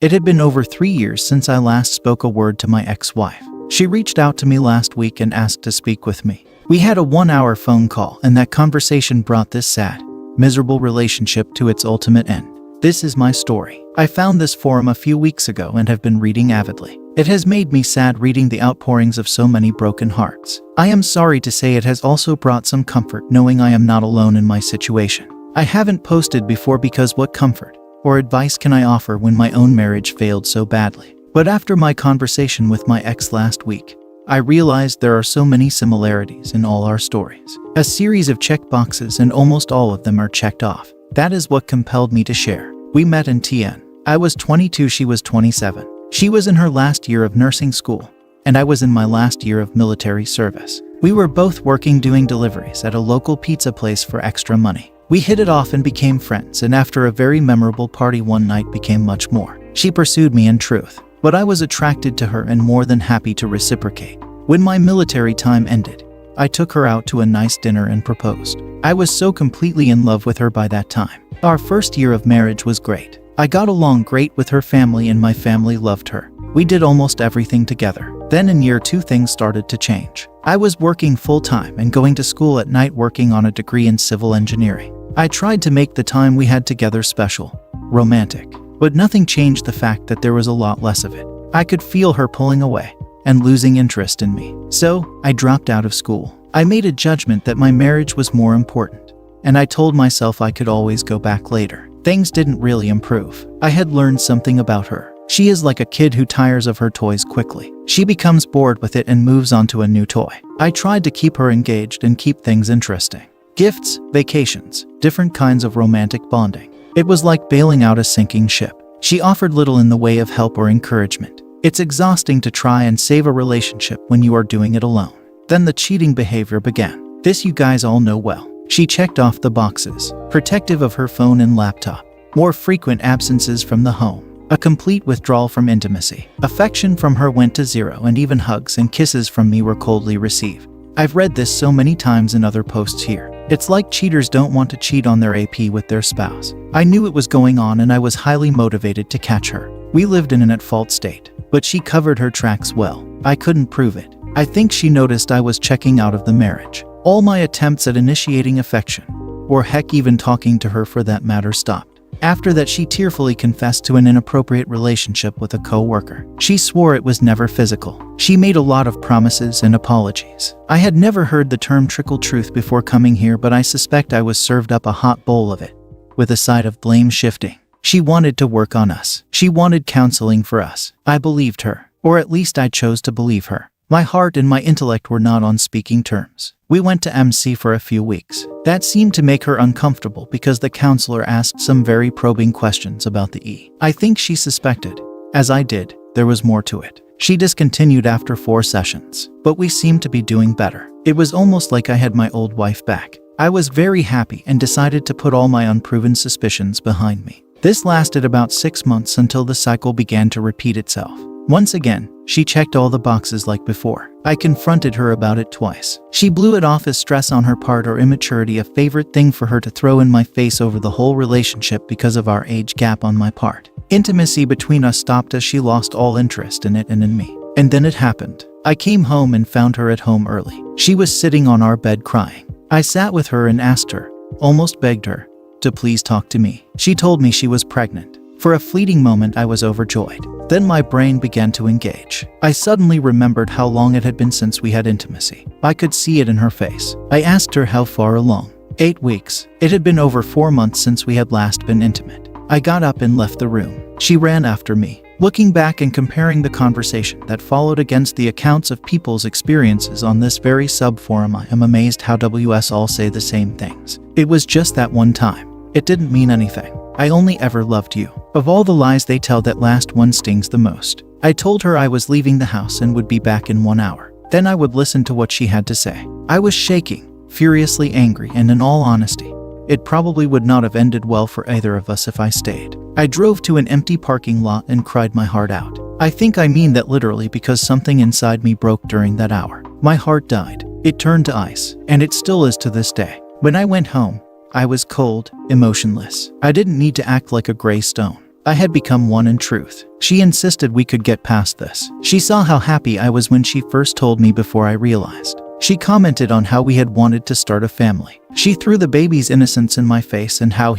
It had been over 3 years since I last spoke a word to my ex-wife. She reached out to me last week and asked to speak with me. We had a 1-hour phone call, and that conversation brought this sad, miserable relationship to its ultimate end. This is my story. I found this forum a few weeks ago and have been reading avidly. It has made me sad reading the outpourings of so many broken hearts. I am sorry to say it has also brought some comfort knowing I am not alone in my situation. I haven't posted before because what comfort or advice can I offer when my own marriage failed so badly? But after my conversation with my ex last week, I realized there are so many similarities in all our stories. A series of check boxes, and almost all of them are checked off. That is what compelled me to share. We met in TN. I was 22, she was 27. She was in her last year of nursing school, and I was in my last year of military service. We were both working doing deliveries at a local pizza place for extra money. We hit it off and became friends, and after a very memorable party one night became much more. She pursued me in truth, but I was attracted to her and more than happy to reciprocate. When my military time ended, I took her out to a nice dinner and proposed. I was so completely in love with her by that time. Our first year of marriage was great. I got along great with her family and my family loved her. We did almost everything together. Then in year 2 things started to change. I was working full-time and going to school at night working on a degree in civil engineering. I tried to make the time we had together special, romantic, but nothing changed the fact that there was a lot less of it. I could feel her pulling away and losing interest in me. So, I dropped out of school. I made a judgment that my marriage was more important, and I told myself I could always go back later. Things didn't really improve. I had learned something about her. She is like a kid who tires of her toys quickly. She becomes bored with it and moves on to a new toy. I tried to keep her engaged and keep things interesting. Gifts, vacations, different kinds of romantic bonding. It was like bailing out a sinking ship. She offered little in the way of help or encouragement. It's exhausting to try and save a relationship when you are doing it alone. Then the cheating behavior began. This you guys all know well. She checked off the boxes, protective of her phone and laptop, more frequent absences from the home, a complete withdrawal from intimacy. Affection from her went to zero, and even hugs and kisses from me were coldly received. I've read this so many times in other posts here. It's like cheaters don't want to cheat on their AP with their spouse. I knew it was going on and I was highly motivated to catch her. We lived in an at-fault state, but she covered her tracks well. I couldn't prove it. I think she noticed I was checking out of the marriage. All my attempts at initiating affection, or heck even talking to her for that matter, stopped. After that, she tearfully confessed to an inappropriate relationship with a co-worker. She swore it was never physical. She made a lot of promises and apologies. I had never heard the term trickle truth before coming here, but I suspect I was served up a hot bowl of it, with a side of blame shifting. She wanted to work on us. She wanted counseling for us. I believed her, or at least I chose to believe her. My heart and my intellect were not on speaking terms. We went to MC for a few weeks. That seemed to make her uncomfortable because the counselor asked some very probing questions about the E. I think she suspected, as I did, there was more to it. She discontinued after 4 sessions, but we seemed to be doing better. It was almost like I had my old wife back. I was very happy and decided to put all my unproven suspicions behind me. This lasted about 6 months until the cycle began to repeat itself. Once again, she checked all the boxes like before. I confronted her about it twice. She blew it off as stress on her part or immaturity, a favorite thing for her to throw in my face over the whole relationship because of our age gap on my part. Intimacy between us stopped as she lost all interest in it and in me. And then it happened. I came home and found her at home early. She was sitting on our bed crying. I sat with her and asked her, almost begged her, to please talk to me. She told me she was pregnant. For a fleeting moment, I was overjoyed. Then my brain began to engage. I suddenly remembered how long it had been since we had intimacy. I could see it in her face. I asked her how far along. 8 weeks. It had been over 4 months since we had last been intimate. I got up and left the room. She ran after me. Looking back and comparing the conversation that followed against the accounts of people's experiences on this very sub-forum, I am amazed how WS all say the same things. It was just that one time. It didn't mean anything. I only ever loved you. Of all the lies they tell, that last one stings the most. I told her I was leaving the house and would be back in 1 hour. Then I would listen to what she had to say. I was shaking, furiously angry, and in all honesty, it probably would not have ended well for either of us if I stayed. I drove to an empty parking lot and cried my heart out. I think I mean that literally, because something inside me broke during that hour. My heart died. It turned to ice, and it still is to this day. When I went home, I was cold, emotionless. I didn't need to act like a gray stone. I had become one in truth. She insisted we could get past this. She saw how happy I was when she first told me before I realized. She commented on how we had wanted to start a family. She threw the baby's innocence in my face and how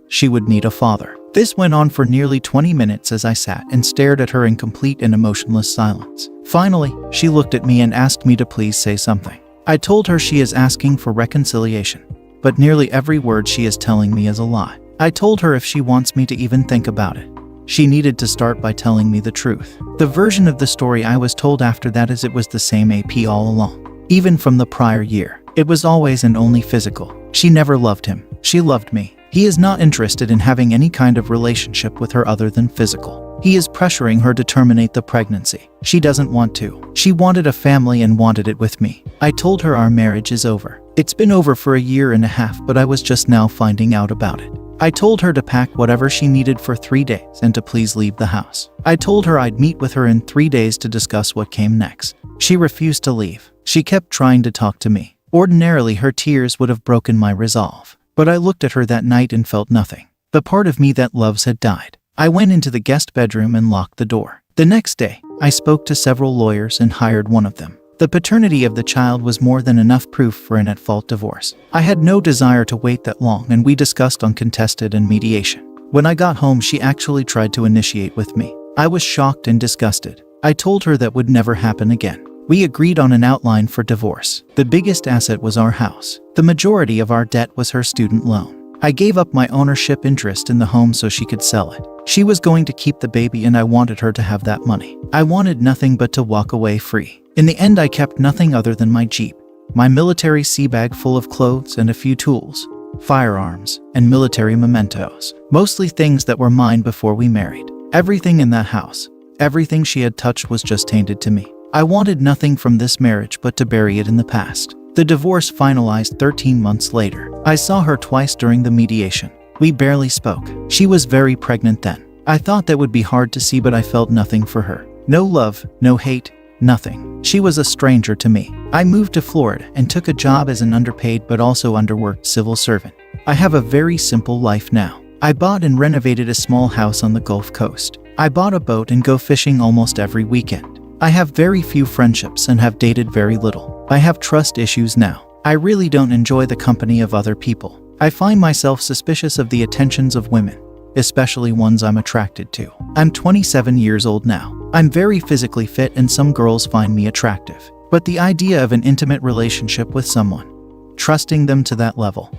she would need a father. This went on for nearly 20 minutes as I sat and stared at her in complete and emotionless silence. Finally, she looked at me and asked me to please say something. I told her she is asking for reconciliation, but nearly every word she is telling me is a lie. I told her if she wants me to even think about it, she needed to start by telling me the truth. The version of the story I was told after that is it was the same AP all along. Even from the prior year, it was always and only physical. She never loved him. She loved me. He is not interested in having any kind of relationship with her other than physical. He is pressuring her to terminate the pregnancy. She doesn't want to. She wanted a family and wanted it with me. I told her our marriage is over. It's been over for a year and a half, but I was just now finding out about it. I told her to pack whatever she needed for 3 days and to please leave the house. I told her I'd meet with her in 3 days to discuss what came next. She refused to leave. She kept trying to talk to me. Ordinarily, her tears would have broken my resolve. But I looked at her that night and felt nothing. The part of me that loves had died. I went into the guest bedroom and locked the door. The next day, I spoke to several lawyers and hired one of them. The paternity of the child was more than enough proof for an at-fault divorce. I had no desire to wait that long, and we discussed uncontested and mediation. When I got home, she actually tried to initiate with me. I was shocked and disgusted. I told her that would never happen again. We agreed on an outline for divorce. The biggest asset was our house. The majority of our debt was her student loan. I gave up my ownership interest in the home so she could sell it. She was going to keep the baby and I wanted her to have that money. I wanted nothing but to walk away free. In the end, I kept nothing other than my Jeep, my military sea bag full of clothes and a few tools, firearms, and military mementos. Mostly things that were mine before we married. Everything in that house, everything she had touched was just tainted to me. I wanted nothing from this marriage but to bury it in the past. The divorce finalized 13 months later. I saw her twice during the mediation. We barely spoke. She was very pregnant then. I thought that would be hard to see, but I felt nothing for her. No love, no hate, nothing. She was a stranger to me. I moved to Florida and took a job as an underpaid but also underworked civil servant. I have a very simple life now. I bought and renovated a small house on the Gulf Coast. I bought a boat and go fishing almost every weekend. I have very few friendships and have dated very little. I have trust issues now. I really don't enjoy the company of other people. I find myself suspicious of the attentions of women, especially ones I'm attracted to. I'm 27 years old now. I'm very physically fit and some girls find me attractive. But the idea of an intimate relationship with someone, trusting them to that level,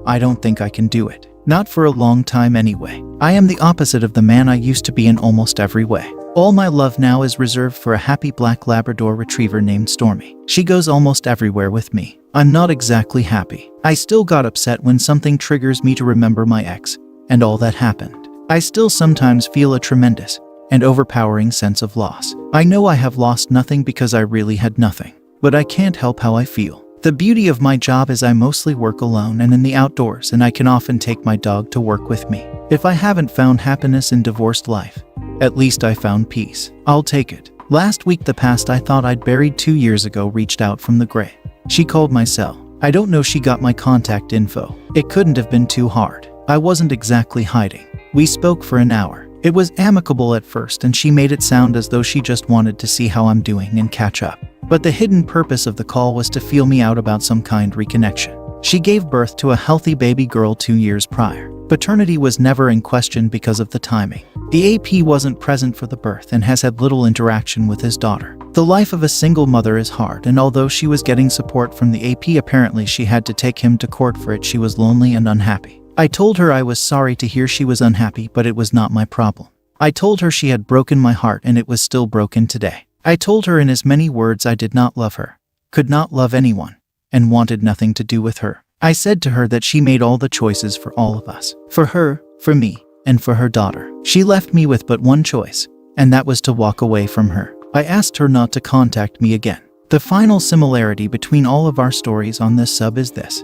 I don't think I can do it. Not for a long time anyway. I am the opposite of the man I used to be in almost every way. All my love now is reserved for a happy black Labrador retriever named Stormy. She goes almost everywhere with me. I'm not exactly happy. I still got upset when something triggers me to remember my ex and all that happened. I still sometimes feel a tremendous and overpowering sense of loss. I know I have lost nothing because I really had nothing, but I can't help how I feel. The beauty of my job is I mostly work alone and in the outdoors, and I can often take my dog to work with me. If I haven't found happiness in divorced life, at least I found peace. I'll take it. Last week, the past I thought I'd buried 2 years ago reached out from the grave. She called my cell. I don't know she got my contact info. It couldn't have been too hard. I wasn't exactly hiding. We spoke for an hour. It was amicable at first, and she made it sound as though she just wanted to see how I'm doing and catch up. But the hidden purpose of the call was to feel me out about some kind reconnection. She gave birth to a healthy baby girl 2 years prior. Paternity was never in question because of the timing. The AP wasn't present for the birth and has had little interaction with his daughter. The life of a single mother is hard, and although she was getting support from the AP, apparently she had to take him to court for it. She was lonely and unhappy. I told her I was sorry to hear she was unhappy, but it was not my problem. I told her she had broken my heart and it was still broken today. I told her in as many words I did not love her, could not love anyone, and wanted nothing to do with her. I said to her that she made all the choices for all of us. For her, for me, and for her daughter. She left me with but one choice, and that was to walk away from her. I asked her not to contact me again. The final similarity between all of our stories on this sub is this.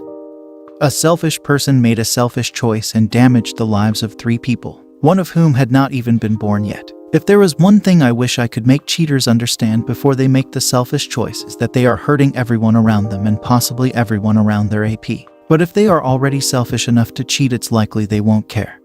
A selfish person made a selfish choice and damaged the lives of 3 people, one of whom had not even been born yet. If there was one thing I wish I could make cheaters understand before they make the selfish choice, is that they are hurting everyone around them and possibly everyone around their AP. But if they are already selfish enough to cheat, it's likely they won't care.